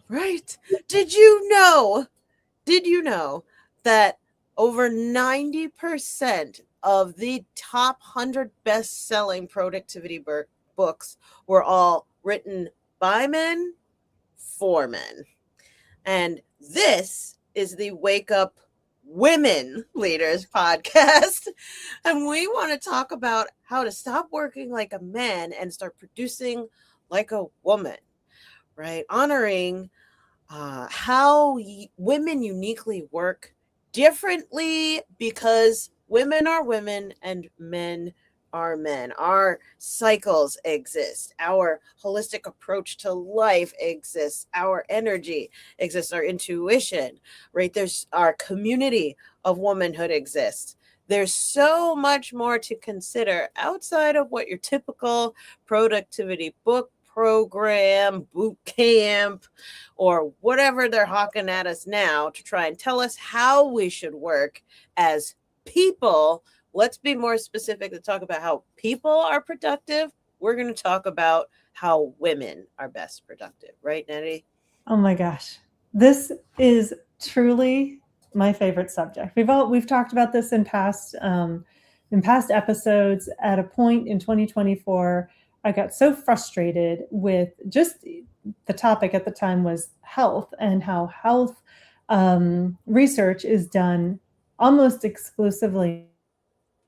Right. Did you know? Did you know that over 90% of the top 100 best-selling productivity books were all written by men for men? And this is the Wake Up Women Leaders podcast. And we want to talk about how to stop working like a man and start producing like a woman, right? Honoring how women uniquely work differently because women are women and men are men. Our cycles exist. Our holistic approach to life exists. Our energy exists. Our intuition, right? There's our community of womanhood exists. There's so much more to consider outside of what your typical productivity book, program, boot camp, or whatever they're hawking at us now to try and tell us how we should work as people. Let's be more specific to talk about how people are productive. We're going to talk about how women are best productive, right, Nettie? Oh my gosh. This is truly my favorite subject. We've talked about this in past episodes. At a point in 2024, I got so frustrated with just the topic at the time was health and how health research is done almost exclusively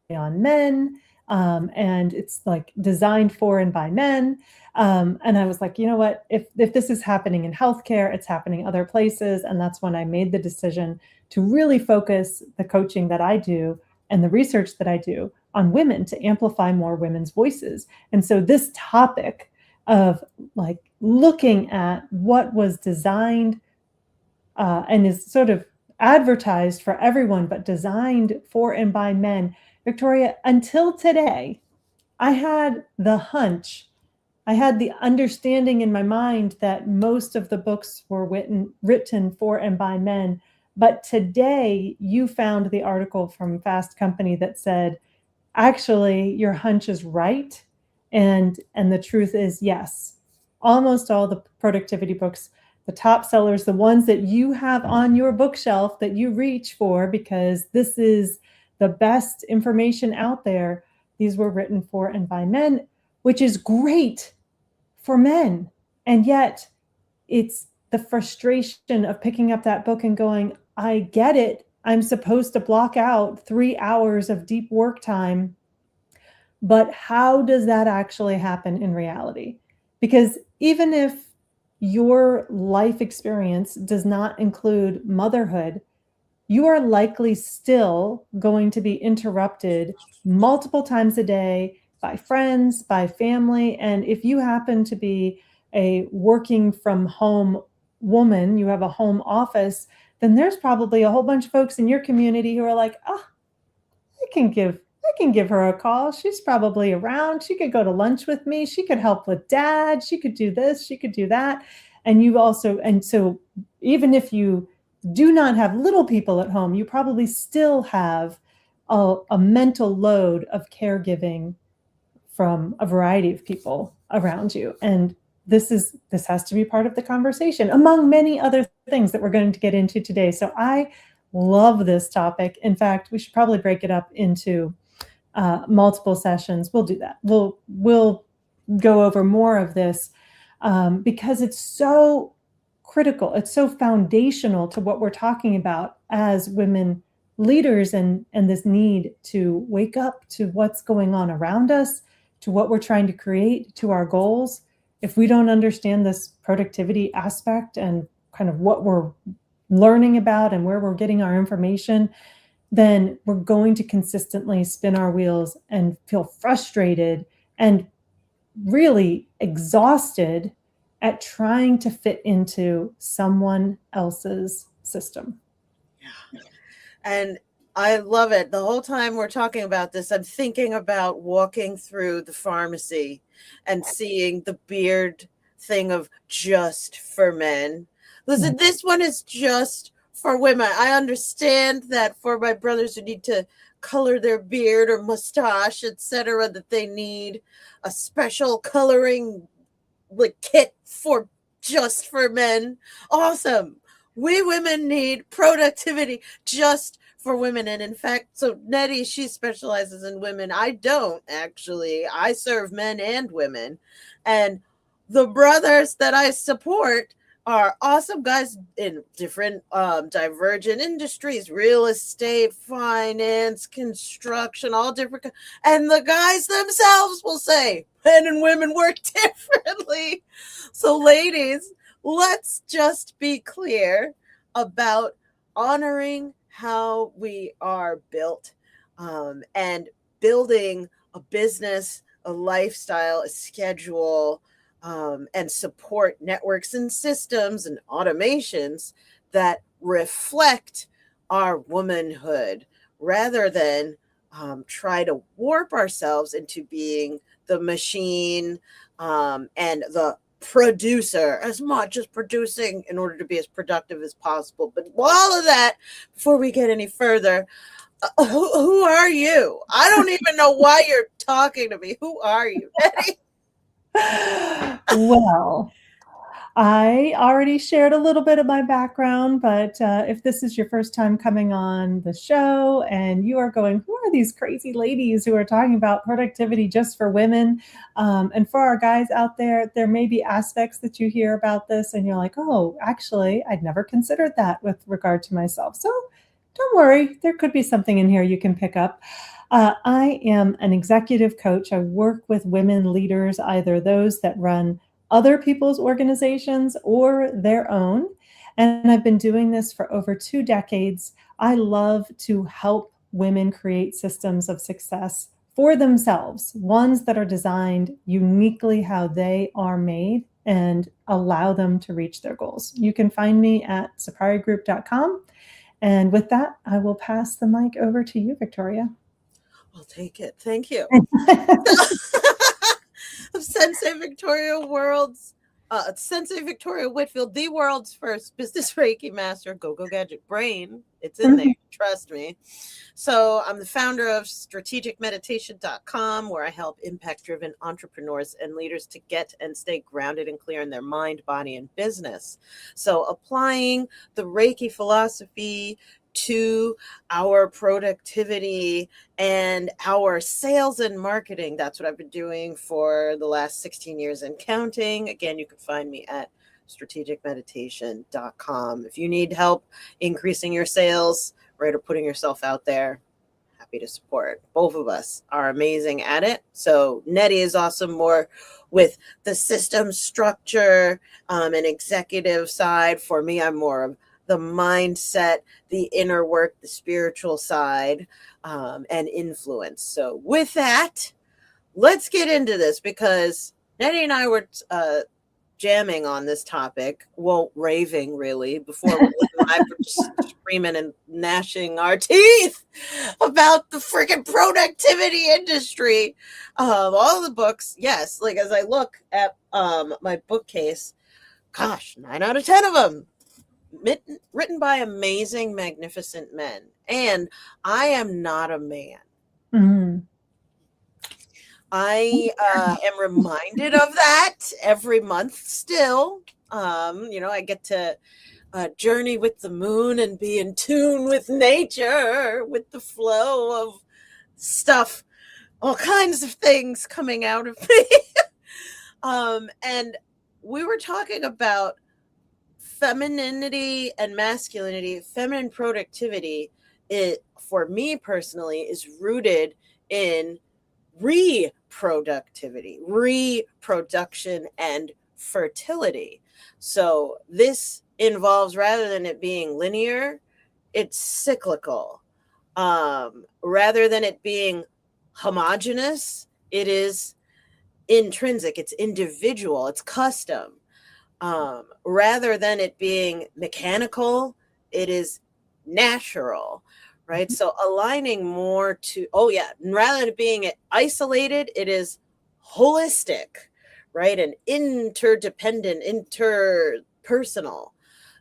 on men. And it's like designed for and by men. And I was like, you know what? If this is happening in healthcare, it's happening other places. And that's when I made the decision to really focus the coaching that I do and the research that I do on women to amplify more women's voices. And so this topic of like looking at what was designed and is sort of advertised for everyone, but designed for and by men. Victoria, until today, I had the hunch, I had the understanding in my mind that most of the books were written for and by men. But today, you found the article from Fast Company that said, actually, your hunch is right. And the truth is, yes, almost all the productivity books, the top sellers, the ones that you have on your bookshelf that you reach for because this is the best information out there, these were written for and by men, which is great for men. And yet it's the frustration of picking up that book and going, I get it. I'm supposed to block out 3 hours of deep work time. But how does that actually happen in reality? Because even if your life experience does not include motherhood, you are likely still going to be interrupted multiple times a day by friends, by family. And if you happen to be a working from home woman, you have a home office, then there's probably a whole bunch of folks in your community who are like, oh, I can give her a call. She's probably around. She could go to lunch with me. She could help with dad. She could do this. She could do that. And you also, and so even if you do not have little people at home, you probably still have a mental load of caregiving from a variety of people around you. And this has to be part of the conversation, among many other things that we're going to get into today. So I love this topic. In fact, we should probably break it up into multiple sessions. We'll do that. We'll go over more of this because it's so critical. It's so foundational to what we're talking about as women leaders and this need to wake up to what's going on around us, to what we're trying to create, to our goals. If we don't understand this productivity aspect and kind of what we're learning about and where we're getting our information, then we're going to consistently spin our wheels and feel frustrated and really exhausted at trying to fit into someone else's system. Yeah. And I love it. The whole time we're talking about this, I'm thinking about walking through the pharmacy and seeing the beard thing of just for men. Listen, this one is just for women. I understand that for my brothers who need to color their beard or mustache, etc., that they need a special coloring like kit for just for men. Awesome. We women need productivity just for women. And in fact, so Nettie, she specializes in women. I don't actually. I serve men and women. And the brothers that I support are awesome guys in different divergent industries, real estate, finance, construction, all different. And the guys themselves will say men and women work differently. So ladies, let's just be clear about honoring how we are built, and building a business, a lifestyle, a schedule, and support networks and systems and automations that reflect our womanhood rather than try to warp ourselves into being the machine, and the producer, as much as producing in order to be as productive as possible. But all of that, before we get any further, who are you? I don't even know why you're talking to me. Who are you, Eddie? Well, I already shared a little bit of my background, but if this is your first time coming on the show and you are going, who are these crazy ladies who are talking about productivity just for women? And for our guys out there, there may be aspects that you hear about this and you're like, oh, actually, I'd never considered that with regard to myself. So don't worry, there could be something in here you can pick up. I am an executive coach. I work with women leaders, either those that run other people's organizations or their own. And I've been doing this for over 2 decades. I love to help women create systems of success for themselves, ones that are designed uniquely how they are made and allow them to reach their goals. You can find me at sakarigroup.com. And with that, I will pass the mic over to you, Victoria. I'll take it. Thank you. Sensei Victoria Whitfield, the world's first business Reiki master, go gadget brain. It's in there, trust me. So I'm the founder of strategicmeditation.com, where I help impact-driven entrepreneurs and leaders to get and stay grounded and clear in their mind, body, and business. So applying the Reiki philosophy to our productivity and our sales and marketing. That's what I've been doing for the last 16 years and counting. Again, you can find me at strategicmeditation.com. If you need help increasing your sales, right, or putting yourself out there, happy to support. Both of us are amazing at it. So Nettie is awesome more with the system structure, and executive side. For me, I'm more of the mindset, the inner work, the spiritual side, and influence. So with that, let's get into this, because Nettie and I were jamming on this topic, well, raving really, before we went live, we're just screaming and gnashing our teeth about the freaking productivity industry. All the books, yes, like as I look at my bookcase, gosh, 9 out of 10 of them written by amazing, magnificent men. And I am not a man. Mm-hmm. I am reminded of that every month still. I get to journey with the moon and be in tune with nature, with the flow of stuff, all kinds of things coming out of me. And we were talking about femininity and masculinity. Feminine productivity, for me personally, is rooted in reproduction, and fertility. So this involves, rather than it being linear, it's cyclical. Rather than it being homogenous, it is intrinsic, it's individual, it's custom. Rather than it being mechanical, it is natural, right? So aligning more to, rather than it being isolated, it is holistic, right? And interdependent, interpersonal.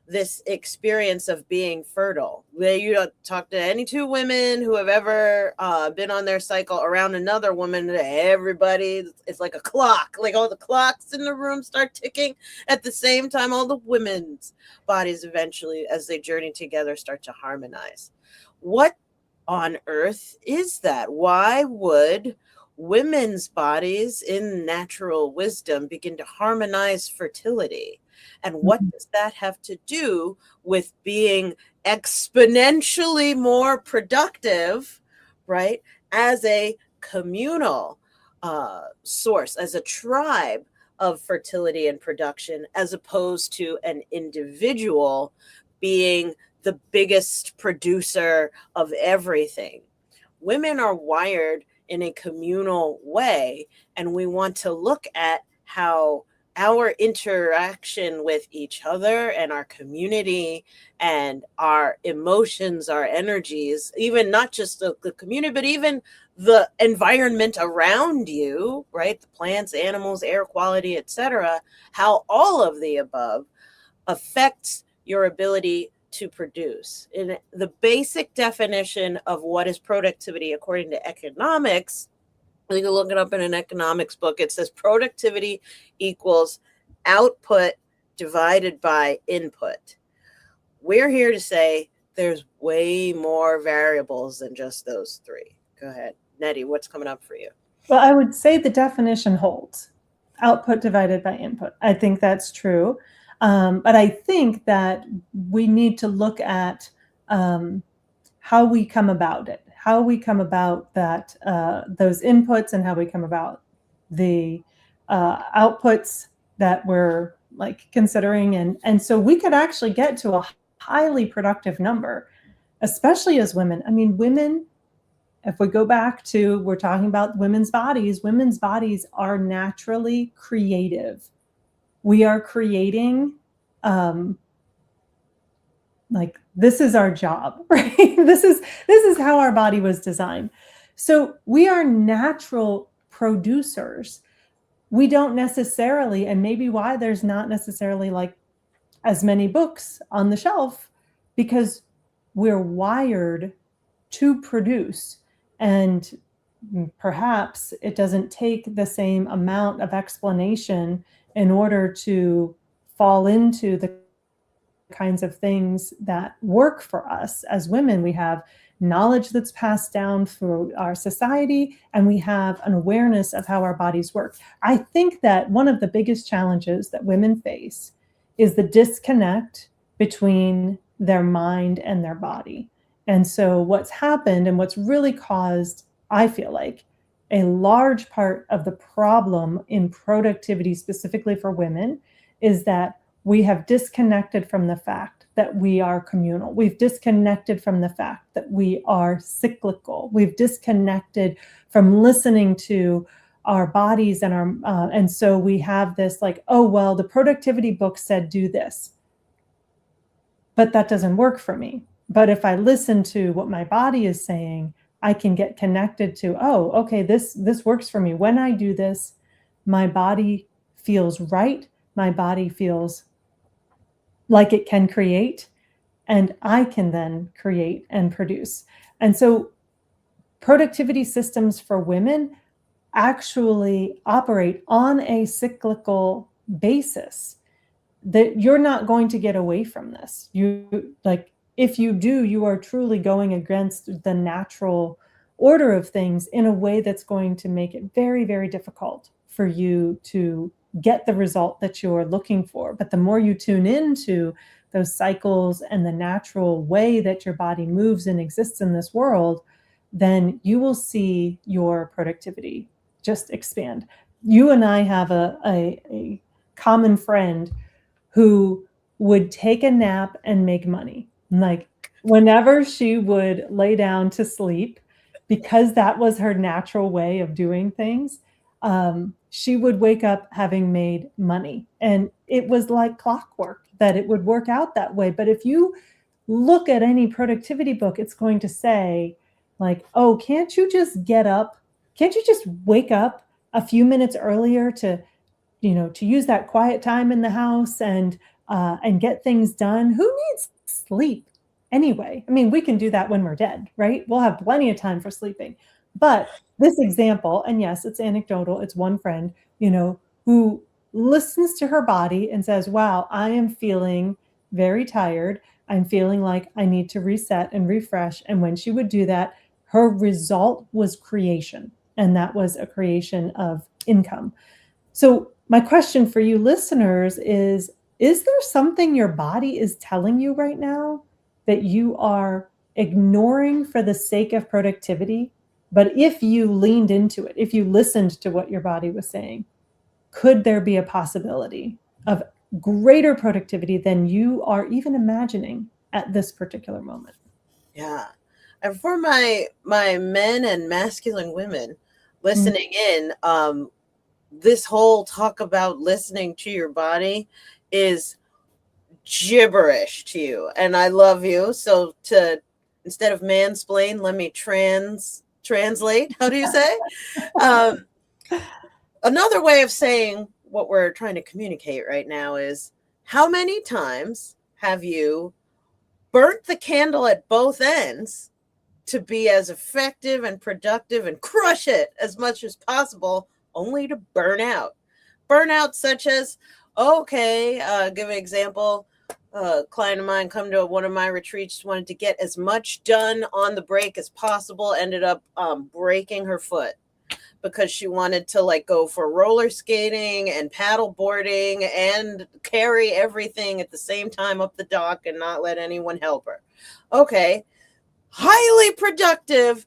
this experience of being fertile. You talk to any two women who have ever been on their cycle around another woman, everybody, it's like a clock, like all the clocks in the room start ticking at the same time. All the women's bodies eventually, as they journey together, start to harmonize. What on earth is that? Why would women's bodies in natural wisdom begin to harmonize fertility? And what does that have to do with being exponentially more productive, right? As a communal source, as a tribe of fertility and production, as opposed to an individual being the biggest producer of everything. Women are wired in a communal way, and we want to look at how our interaction with each other and our community and our emotions, our energies, even not just the community, but even the environment around you, right? The plants, animals, air quality, etc., how all of the above affects your ability to produce. In the basic definition of what is productivity according to economics, you can look it up in an economics book. It says productivity equals output divided by input. We're here to say there's way more variables than just those three. Go ahead. Nettie, what's coming up for you? Well, I would say the definition holds. Output divided by input. I think that's true. But I think that we need to look at how we come about it, how we come about that those inputs, and how we come about the outputs that we're like considering. And so we could actually get to a highly productive number, especially as women. I mean, women, if we go back to, we're talking about women's bodies are naturally creative. We are creating, like, this is our job, right? This is how our body was designed. So we are natural producers. We don't necessarily, and maybe why there's not necessarily like as many books on the shelf, because we're wired to produce. And perhaps it doesn't take the same amount of explanation in order to fall into the kinds of things that work for us as women. We have knowledge that's passed down through our society, and we have an awareness of how our bodies work. I think that one of the biggest challenges that women face is the disconnect between their mind and their body. And so what's happened, and what's really caused, I feel like, a large part of the problem in productivity, specifically for women, is that we have disconnected from the fact that we are communal. We've disconnected from the fact that we are cyclical. We've disconnected from listening to our bodies and our, and so we have this like, oh, well, the productivity book said do this, but that doesn't work for me. But if I listen to what my body is saying, I can get connected to, oh, okay, this works for me. When I do this, my body feels right. My body feels like it can create, and I can then create and produce. And so productivity systems for women actually operate on a cyclical basis, that you're not going to get away from this. You, like, if you do, you are truly going against the natural order of things in a way that's going to make it very, very difficult for you to get the result that you're looking for. But the more you tune into those cycles and the natural way that your body moves and exists in this world, then you will see your productivity just expand. You and I have a common friend who would take a nap and make money. Like, whenever she would lay down to sleep, because that was her natural way of doing things, she would wake up having made money. And it was like clockwork that it would work out that way. But if you look at any productivity book, it's going to say, like, oh, can't you just get up? Can't you just wake up a few minutes earlier to use that quiet time in the house and and get things done. Who needs sleep anyway? I mean, we can do that when we're dead, right? We'll have plenty of time for sleeping. But this example, and yes, it's anecdotal, it's one friend, who listens to her body and says, wow, I am feeling very tired. I'm feeling like I need to reset and refresh. And when she would do that, her result was creation. And that was a creation of income. So my question for you listeners is there something your body is telling you right now that you are ignoring for the sake of productivity? But if you leaned into it, if you listened to what your body was saying, could there be a possibility of greater productivity than you are even imagining at this particular moment? Yeah. And for my men and masculine women listening in, this whole talk about listening to your body is gibberish to you, and I love you. So to instead of mansplain, let me translate. How do you say? Um, Another way of saying what we're trying to communicate right now is, how many times have you burnt the candle at both ends to be as effective and productive and crush it as much as possible, only to burn out? Burnout such as, okay, give an example. A client of mine come to one of my retreats, wanted to get as much done on the break as possible, ended up breaking her foot because she wanted to like go for roller skating and paddle boarding and carry everything at the same time up the dock and not let anyone help her. Okay, highly productive,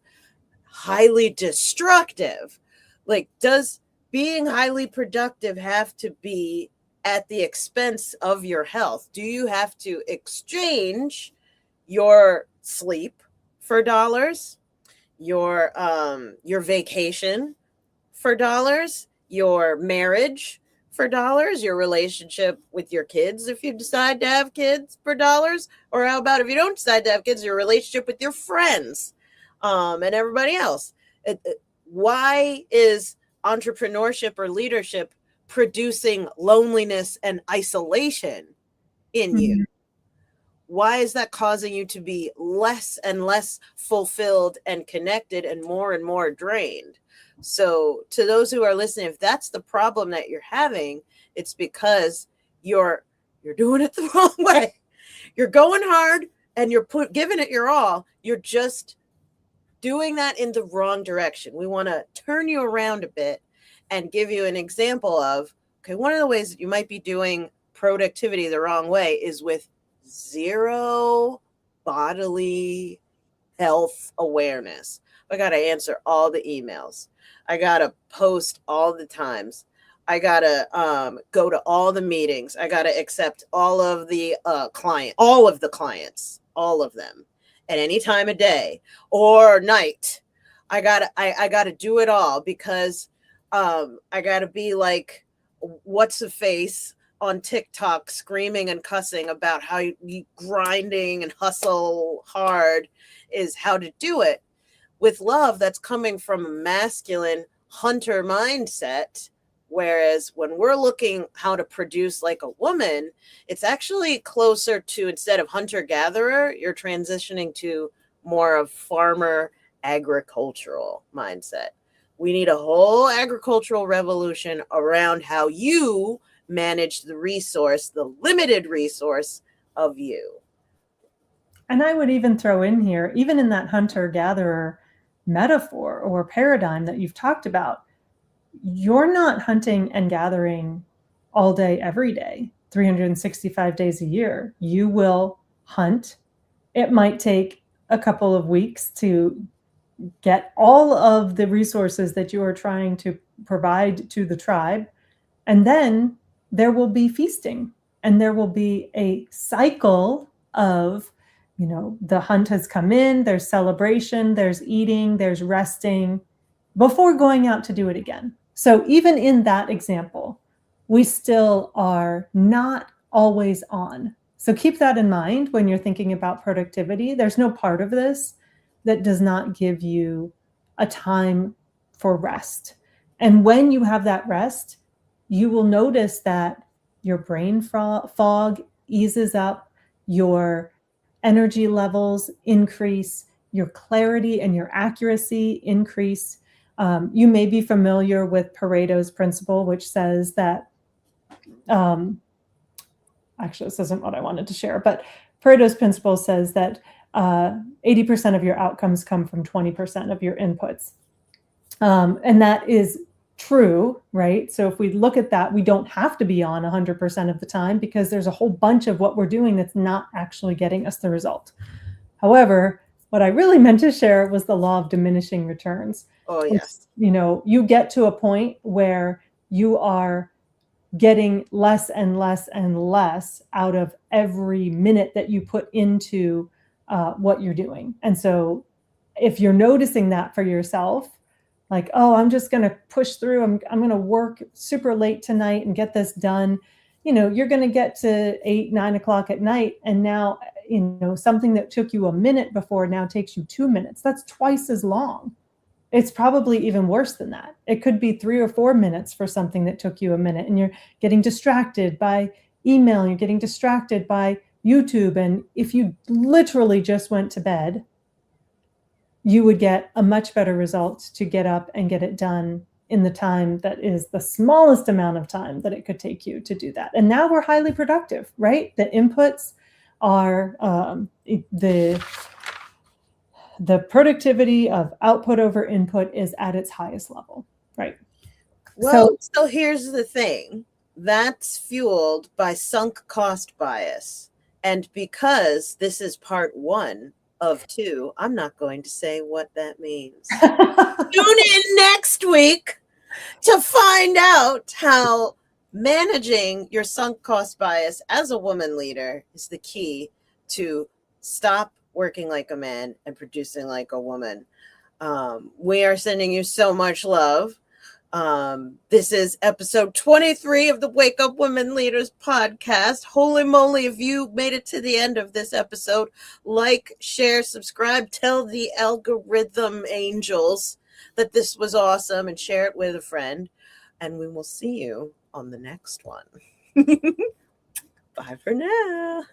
highly destructive. Like, does being highly productive have to be at the expense of your health? Do you have to exchange your sleep for dollars, your vacation for dollars, your marriage for dollars, your relationship with your kids if you decide to have kids for dollars? Or how about if you don't decide to have kids, your relationship with your friends and everybody else? Why is entrepreneurship or leadership producing loneliness and isolation in you? Mhm. Why is that causing you to be less and less fulfilled and connected and more drained? So to those who are listening, if that's the problem that you're having, it's because you're doing it the wrong way. You're going hard and you're giving it your all. You're just doing that in the wrong direction. We want to turn you around a bit and give you an example of, okay, one of the ways that you might be doing productivity the wrong way is with zero bodily health awareness. I got to answer all the emails. I got to post all the times. I got to go to all the meetings. I got to accept all of the clients, all of them at any time of day or night. I gotta do it all because I gotta be like what's the face on TikTok screaming and cussing about how you grinding and hustle hard is how to do it with love that's coming from a masculine hunter mindset. Whereas when we're looking how to produce like a woman, it's actually closer to, instead of hunter gatherer, you're transitioning to more of farmer agricultural mindset. We need a whole agricultural revolution around how you manage the resource, the limited resource of you. And I would even throw in here, even in that hunter-gatherer metaphor or paradigm that you've talked about, you're not hunting and gathering all day, every day, 365 days a year. You will hunt. It might take a couple of weeks to get all of the resources that you are trying to provide to the tribe. And then there will be feasting and there will be a cycle of, the hunt has come in, there's celebration, there's eating, there's resting before going out to do it again. So even in that example, we still are not always on. So keep that in mind when you're thinking about productivity. There's no part of this that does not give you a time for rest. And when you have that rest, you will notice that your brain fog eases up, your energy levels increase, your clarity and your accuracy increase. You may be familiar with Pareto's principle, which says that, actually, this isn't what I wanted to share, but Pareto's principle says that 80% of your outcomes come from 20% of your inputs. And that is true, right? So if we look at that, we don't have to be on 100% of the time, because there's a whole bunch of what we're doing that's not actually getting us the result. However, what I really meant to share was the law of diminishing returns. Oh, yes. You get to a point where you are getting less and less and less out of every minute that you put into what you're doing. And so if you're noticing that for yourself, like, oh, I'm just going to push through, I'm going to work super late tonight and get this done, you're going to get to 8, 9 o'clock at night, and now something that took you a minute before now takes you 2 minutes. That's twice as long. It's probably even worse than that. It could be 3 or 4 minutes for something that took you a minute, and you're getting distracted by email, you're getting distracted by YouTube. And if you literally just went to bed, you would get a much better result to get up and get it done in the time that is the smallest amount of time that it could take you to do that. And now we're highly productive, right? The inputs are the productivity of output over input is at its highest level, right? Well, so here's the thing. That's fueled by sunk cost bias. And because this is part 1 of 2, I'm not going to say what that means. Tune in next week to find out how managing your sunk cost bias as a woman leader is the key to stop working like a man and producing like a woman. We are sending you so much love. This is episode 23 of the Wake Up Women Leaders podcast. Holy moly, if you made it to the end of this episode, like, share, subscribe, tell the algorithm angels that this was awesome, and share it with a friend. And we will see you on the next one. Bye for now.